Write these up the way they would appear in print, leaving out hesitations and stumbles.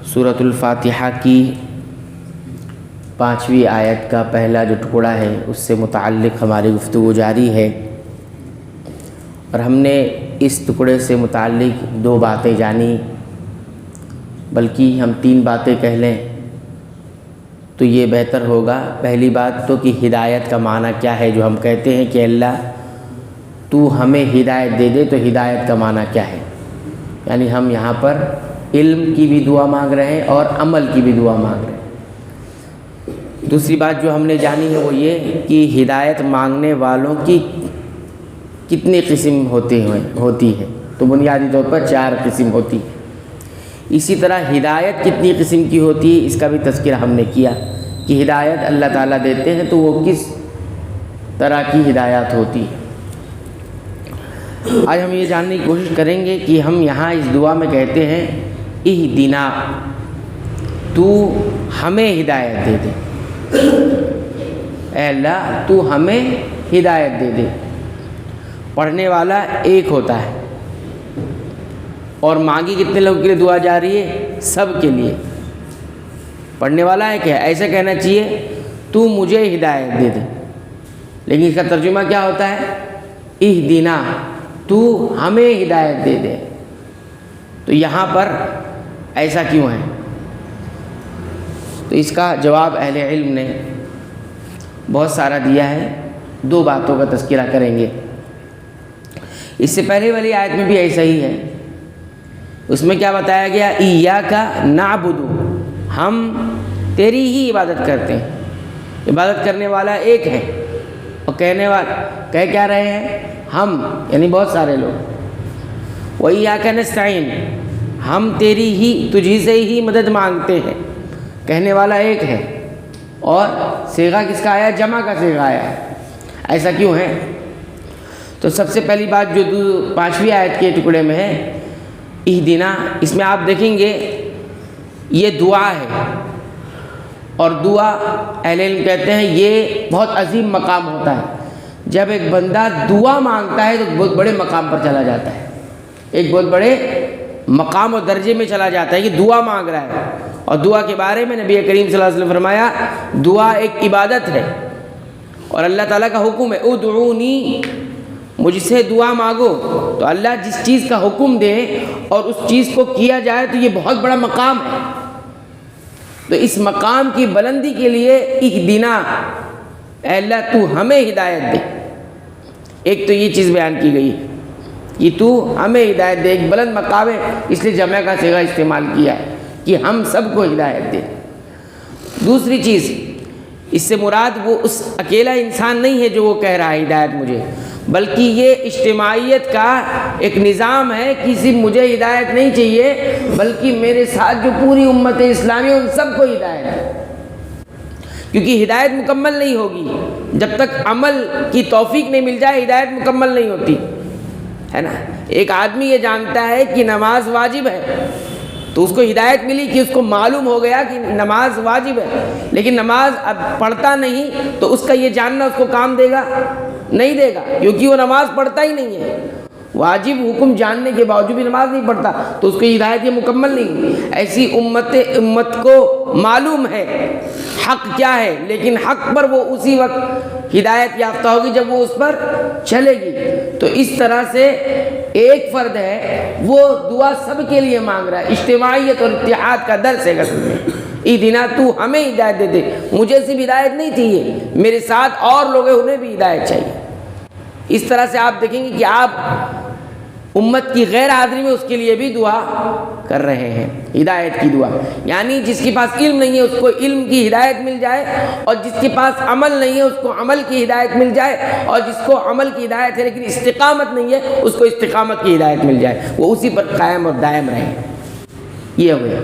سورۃ الفاتحہ کی 5ویں آیت کا پہلا جو ٹکڑا ہے اس سے متعلق ہماری گفتگو جاری ہے، اور ہم نے اس ٹکڑے سے متعلق 2 باتیں جانی، بلکہ ہم 3 باتیں کہہ لیں تو یہ بہتر ہوگا۔ پہلی بات تو کہ ہدایت کا معنی کیا ہے، جو ہم کہتے ہیں کہ اللہ تو ہمیں ہدایت دے دے، تو ہدایت کا معنی کیا ہے؟ یعنی ہم یہاں پر علم کی بھی دعا مانگ رہے ہیں اور عمل کی بھی دعا مانگ رہے ہیں۔ دوسری بات جو ہم نے جانی ہے وہ یہ کہ ہدایت مانگنے والوں کی کتنی قسم ہوتی ہے، تو بنیادی طور پر 4 قسم ہوتی ہے۔ اسی طرح ہدایت کتنی قسم کی ہوتی ہے اس کا بھی تذکرہ ہم نے کیا کہ ہدایت اللہ تعالیٰ دیتے ہیں تو وہ کس طرح کی ہدایات ہوتی ہے۔ آج ہم یہ جاننے کی کوشش کریں گے کہ ہم یہاں اس دعا میں کہتے ہیں اہدنا، تو ہمیں ہدایت دے دے، اے اللہ تو ہمیں ہدایت دے دے۔ پڑھنے والا ایک ہوتا ہے اور مانگی کتنے لوگوں کے لیے دعا جا رہی ہے؟ سب کے لیے۔ پڑھنے والا ایک ہے، ایسے کہنا چاہیے تو مجھے ہدایت دے دے، لیکن اس کا ترجمہ کیا ہوتا ہے؟ اہدنا، تو ہمیں ہدایت دے دے۔ تو یہاں پر ایسا کیوں ہے؟ تو اس کا جواب اہل علم نے بہت سارا دیا ہے، 2 باتوں کا تذکرہ کریں گے۔ اس سے پہلے والی آیت میں بھی ایسا ہی ہے، اس میں کیا بتایا گیا؟ ایاک نعبد، ہم تیری ہی عبادت کرتے ہیں۔ عبادت کرنے والا ایک ہے اور کہنے والا کہہ کیا رہے ہیں؟ ہم، یعنی بہت سارے لوگ۔ وَإِيَّاكَ نَسْتَعِينُ، ہم تیری ہی، تجھی سے ہی مدد مانگتے ہیں، کہنے والا ایک ہے، اور صیغہ کس کا آیا؟ جمع کا صیغہ آیا ہے۔ ایسا کیوں ہے؟ تو سب سے پہلی بات جو 5ویں آیت کے ٹکڑے میں ہے اہدنا، اس میں آپ دیکھیں گے یہ دعا ہے، اور دعا اہل علم کہتے ہیں یہ بہت عظیم مقام ہوتا ہے۔ جب ایک بندہ دعا مانگتا ہے تو بہت بڑے مقام پر چلا جاتا ہے، ایک بہت بڑے مقام اور درجے میں چلا جاتا ہے کہ دعا مانگ رہا ہے۔ اور دعا کے بارے میں نبی کریم صلی اللہ علیہ وسلم فرمایا دعا ایک عبادت ہے، اور اللہ تعالیٰ کا حکم ہے ادعونی، مجھ سے دعا مانگو۔ تو اللہ جس چیز کا حکم دے اور اس چیز کو کیا جائے تو یہ بہت بڑا مقام ہے۔ تو اس مقام کی بلندی کے لیے اہدنا، اے اللہ تو ہمیں ہدایت دے۔ ایک تو یہ چیز بیان کی گئی کہ تو ہمیں ہدایت دے، ایک بلند مقام ہے، اس لیے جمع کا صیغہ استعمال کیا ہے کہ ہم سب کو ہدایت دے۔ دوسری چیز، اس سے مراد وہ اس اکیلا انسان نہیں ہے جو وہ کہہ رہا ہے ہدایت مجھے، بلکہ یہ اجتماعیت کا ایک نظام ہے کہ صرف مجھے ہدایت نہیں چاہیے بلکہ میرے ساتھ جو پوری امت اسلامی ان سب کو ہدایت ہے، کیونکہ ہدایت مکمل نہیں ہوگی جب تک عمل کی توفیق نہیں مل جائے، ہدایت مکمل نہیں ہوتی ہے نا۔ ایک آدمی یہ جانتا ہے کہ نماز واجب ہے تو اس کو ہدایت ملی کہ اس کو معلوم ہو گیا کہ نماز واجب ہے، لیکن نماز اب پڑھتا نہیں تو اس کا یہ جاننا اس کو کام دے گا؟ نہیں دے گا، کیونکہ وہ نماز پڑھتا ہی نہیں ہے۔ واجب حکم جاننے کے باوجود بھی نماز نہیں پڑھتا تو اس کی ہدایت یہ مکمل نہیں۔ ایسی امت کو معلوم ہے حق کیا ہے، لیکن حق پر وہ اسی وقت ہدایت یافتہ ہوگی جب وہ اس پر چلے گی۔ تو اس طرح سے ایک فرد ہے وہ دعا سب کے لیے مانگ رہا ہے، اجتماعیت اور اتحاد کا درس ہے اصل میں۔ اہدنا، تو ہمیں ہدایت دے دے، مجھے صرف ہدایت نہیں چاہیے، میرے ساتھ اور لوگ ہیں انہیں بھی ہدایت چاہیے۔ اس طرح سے آپ دیکھیں گے کہ آپ امت کی غیر حاضری میں اس کے لیے بھی دعا کر رہے ہیں، ہدایت کی دعا۔ یعنی جس کے پاس علم نہیں ہے اس کو علم کی ہدایت مل جائے، اور جس کے پاس عمل نہیں ہے اس کو عمل کی ہدایت مل جائے، اور جس کو عمل کی ہدایت ہے لیکن استقامت نہیں ہے اس کو استقامت کی ہدایت مل جائے، وہ اسی پر قائم اور دائم رہے۔ یہ ہو گیا۔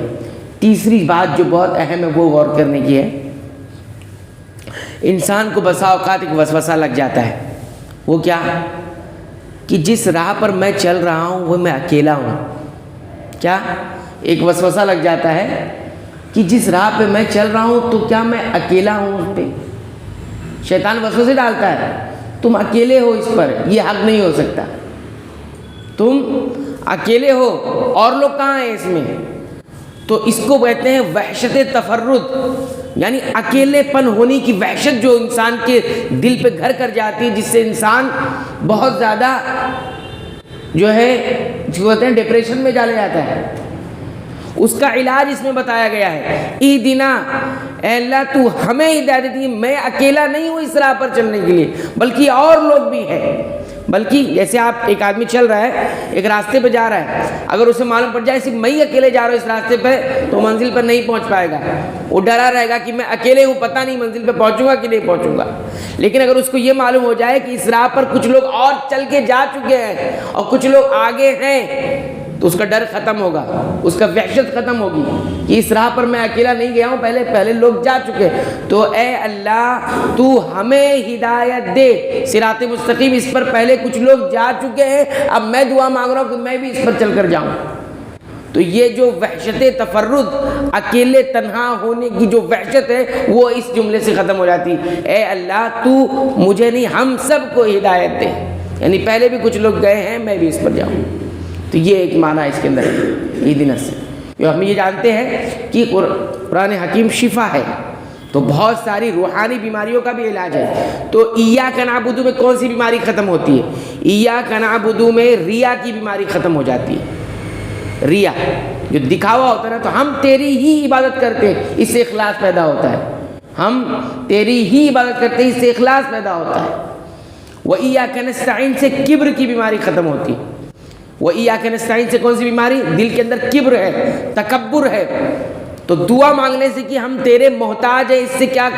تیسری بات جو بہت اہم ہے وہ غور کرنے کی ہے، انسان کو بسا اوقات ایک وسوسہ لگ جاتا ہے، وہ کیا کہ جس راہ پر میں چل رہا ہوں وہ میں اکیلا ہوں۔ کیا ایک وسوسہ لگ جاتا ہے کہ جس راہ پہ میں چل رہا ہوں تو کیا میں اکیلا ہوں اس پہ؟ شیطان وسوسے ڈالتا ہے تم اکیلے ہو اس پر، یہ حق نہیں ہو سکتا، تم اکیلے ہو، اور لوگ کہاں ہیں اس میں؟ تو اس کو کہتے ہیں وحشت تفرد، یعنی اکیلے پن ہونے کی وحشت جو انسان کے دل پہ گھر کر جاتی ہے، جس سے انسان بہت زیادہ جو ہے جس کو کہتے ہیں ڈپریشن میں چلا جاتا ہے۔ اس کا علاج اس میں بتایا گیا ہے، اہدنا، اے اللہ تو ہمیں ہدایت دی، میں اکیلا نہیں ہوں اس راہ پر چلنے کے لیے، بلکہ اور لوگ بھی ہیں۔ بلکہ جیسے آپ ایک آدمی چل رہا ہے، ایک راستے پہ جا رہا ہے، اگر اسے معلوم پڑ جائے صرف میں ہی اکیلے جا رہا ہوں اس راستے پہ، تو منزل پر نہیں پہنچ پائے گا، وہ ڈرا رہے گا کہ میں اکیلے ہوں، پتہ نہیں منزل پہ پہنچوں گا کہ نہیں پہنچوں گا۔ لیکن اگر اس کو یہ معلوم ہو جائے کہ اس راہ پر کچھ لوگ اور چل کے جا چکے ہیں اور کچھ لوگ آگے ہیں، تو اس کا ڈر ختم ہوگا، اس کا وحشت ختم ہوگی کہ اس راہ پر میں اکیلا نہیں گیا ہوں، پہلے لوگ جا چکے۔ تو اے اللہ تو ہمیں ہدایت دے صراط مستقیم، اس پر پہلے کچھ لوگ جا چکے ہیں، اب میں دعا مانگ رہا ہوں کہ میں بھی اس پر چل کر جاؤں۔ تو یہ جو وحشت تفرد، اکیلے تنہا ہونے کی جو وحشت ہے، وہ اس جملے سے ختم ہو جاتی ہے، اے اللہ تو مجھے نہیں ہم سب کو ہدایت دے، یعنی پہلے بھی کچھ لوگ گئے ہیں، میں بھی اس پر جاؤں۔ تو یہ ایک معنی اس کے اندر ہے اہدنا سے۔ ہم یہ جانتے ہیں کہ قرآن حکیم شفا ہے، تو بہت ساری روحانی بیماریوں کا بھی علاج ہے۔ تو ایاک نعبد میں کون سی بیماری ختم ہوتی ہے؟ ایاک نعبد میں ریا کی بیماری ختم ہو جاتی ہے۔ ریا جو دکھاوا ہوتا ہے نا، تو ہم تیری ہی عبادت کرتے ہیں، اس سے اخلاص پیدا ہوتا ہے، ہم تیری ہی عبادت کرتے ہیں، اس سے اخلاص پیدا ہوتا ہے۔ وَإِيَّاكَ نَسْتَعِينُ سے کبر کی بیماری ختم ہوتی ہے۔ وَإِيَّاكَ نَسْتَعِينُ سے کون سی بیماری؟ دل کے اندر کبر ہے، تکبر ہے، تو دعا مانگنے سے کہ ہم تیرے محتاج ہیں، اس سے کیا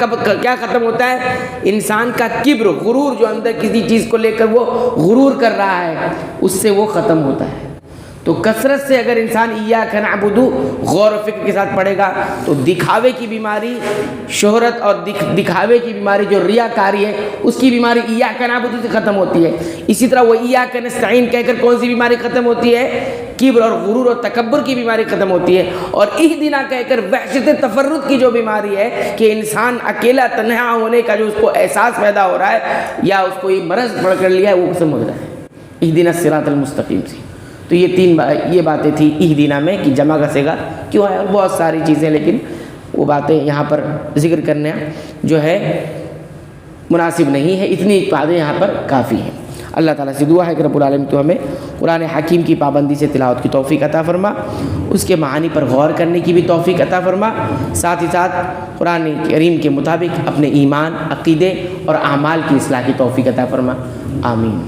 ختم ہوتا ہے؟ انسان کا کبر، غرور، جو اندر کسی چیز کو لے کر وہ غرور کر رہا ہے، اس سے وہ ختم ہوتا ہے۔ تو کثرت سے اگر انسان ایاک نعبد غور و فکر کے ساتھ پڑھے گا، تو دکھاوے کی بیماری، شہرت اور دکھاوے کی بیماری جو ریاکاری ہے، اس کی بیماری ایاک نعبد سے ختم ہوتی ہے۔ اسی طرح وہ ایاک نستعین کہہ کر کون سی بیماری ختم ہوتی ہے؟ کبر اور غرور اور تکبر کی بیماری ختم ہوتی ہے۔ اور اہدنا کہہ کر وحشت تفرد کی جو بیماری ہے کہ انسان اکیلا تنہا ہونے کا جو اس کو احساس پیدا ہو رہا ہے، یا اس کو یہ مرض پڑ کر لیا ہے، وہ ختم ہو رہا ہے اہدنا الصراط المستقیم سے۔ تو یہ باتیں تھیں اہدنا میں کہ جمع کا صیغہ کیوں ہے، اور بہت ساری چیزیں، لیکن وہ باتیں یہاں پر ذکر کرنا جو ہے مناسب نہیں ہے، اتنی باتیں یہاں پر کافی ہیں۔ اللہ تعالیٰ سے دعا ہے کہ رب العالمین تو ہمیں قرآن حکیم کی پابندی سے تلاوت کی توفیق عطا فرما، اس کے معانی پر غور کرنے کی بھی توفیق عطا فرما، ساتھ ہی ساتھ قرآن کریم کے مطابق اپنے ایمان، عقیدے اور اعمال کی اصلاح کی توفیق عطا فرما، آمین۔